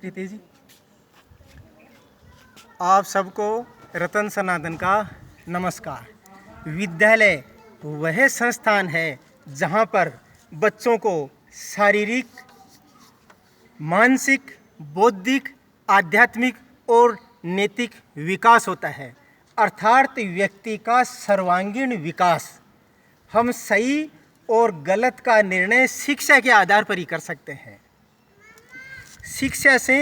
प्रीति जी, आप सबको रतन सनातन का नमस्कार। विद्यालय वह संस्थान है जहाँ पर बच्चों को शारीरिक, मानसिक, बौद्धिक, आध्यात्मिक और नैतिक विकास होता है, अर्थात व्यक्ति का सर्वांगीण विकास। हम सही और गलत का निर्णय शिक्षा के आधार पर ही कर सकते हैं। शिक्षा से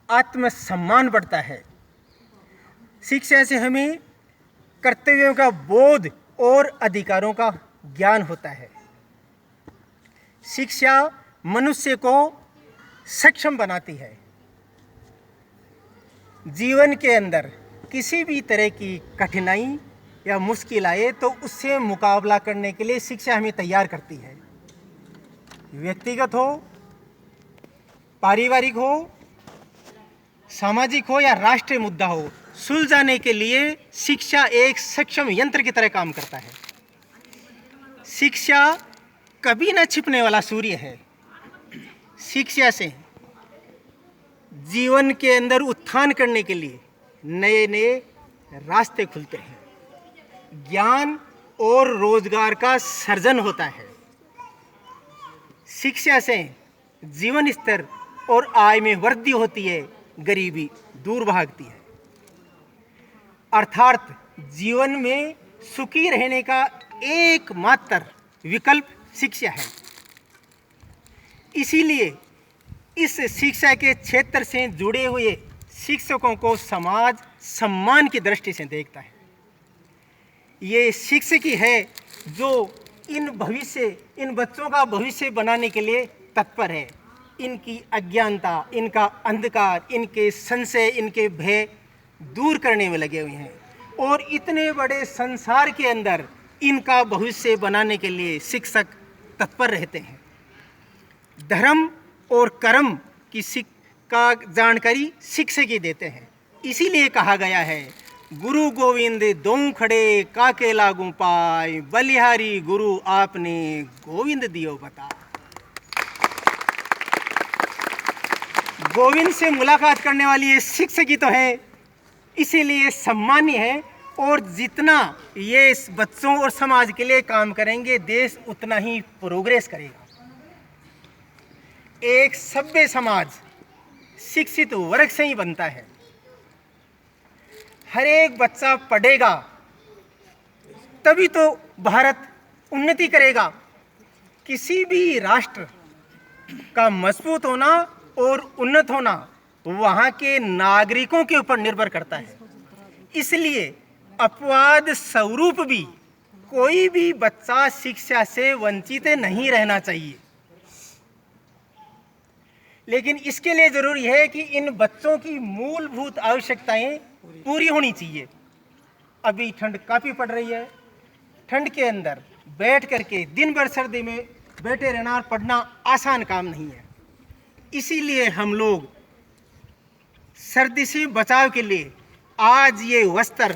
आत्मसम्मान बढ़ता है। शिक्षा से हमें कर्तव्यों का बोध और अधिकारों का ज्ञान होता है। शिक्षा मनुष्य को सक्षम बनाती है। जीवन के अंदर किसी भी तरह की कठिनाई या मुश्किल आए तो उससे मुकाबला करने के लिए शिक्षा हमें तैयार करती है। व्यक्तिगत हो, पारिवारिक हो, सामाजिक हो या राष्ट्रीय मुद्दा हो, सुलझाने के लिए शिक्षा एक सक्षम यंत्र की तरह काम करता है। शिक्षा कभी न छिपने वाला सूर्य है। शिक्षा से जीवन के अंदर उत्थान करने के लिए नए नए रास्ते खुलते हैं। ज्ञान और रोजगार का सृजन होता है। शिक्षा से जीवन स्तर और आय में वृद्धि होती है, गरीबी दूर भागती है। अर्थात जीवन में सुखी रहने का एकमात्र विकल्प शिक्षा है। इसीलिए इस शिक्षा के क्षेत्र से जुड़े हुए शिक्षकों को समाज सम्मान की दृष्टि से देखता है। ये शिक्षक ही है जो इन बच्चों का भविष्य बनाने के लिए तत्पर है। इनकी अज्ञानता, इनका अंधकार, इनके संशय, इनके भय दूर करने में लगे हुए हैं और इतने बड़े संसार के अंदर इनका भविष्य बनाने के लिए शिक्षक तत्पर रहते हैं। धर्म और कर्म की का जानकारी शिक्षक ही देते हैं। इसीलिए कहा गया है, गुरु गोविंद दों खड़े काके लागू पाए, बलिहारी गुरु आपने गोविंद दियो बता। गोविंद से मुलाकात करने वाली ये शिक्षक ही तो है, इसीलिए सम्मान्य है। और जितना ये बच्चों और समाज के लिए काम करेंगे, देश उतना ही प्रोग्रेस करेगा। एक सभ्य समाज शिक्षित वर्ग से ही बनता है। हर एक बच्चा पढ़ेगा तभी तो भारत उन्नति करेगा। किसी भी राष्ट्र का मजबूत होना और उन्नत होना वहाँ के नागरिकों के ऊपर निर्भर करता है। इसलिए अपवाद स्वरूप भी कोई भी बच्चा शिक्षा से वंचित नहीं रहना चाहिए। लेकिन इसके लिए जरूरी है कि इन बच्चों की मूलभूत आवश्यकताएं पूरी होनी चाहिए। अभी ठंड काफ़ी पड़ रही है। ठंड के अंदर बैठ करके दिन भर सर्दी में बैठे रहना और पढ़ना आसान काम नहीं है। इसीलिए हम लोग सर्दी से बचाव के लिए आज ये वस्त्र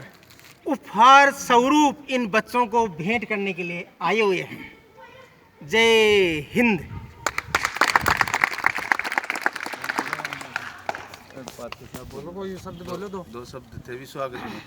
उपहार स्वरूप इन बच्चों को भेंट करने के लिए आए हुए हैं। जय हिंद। बोलो, कोई शब्द बोलो। दो शब्द थे भी स्वागत में।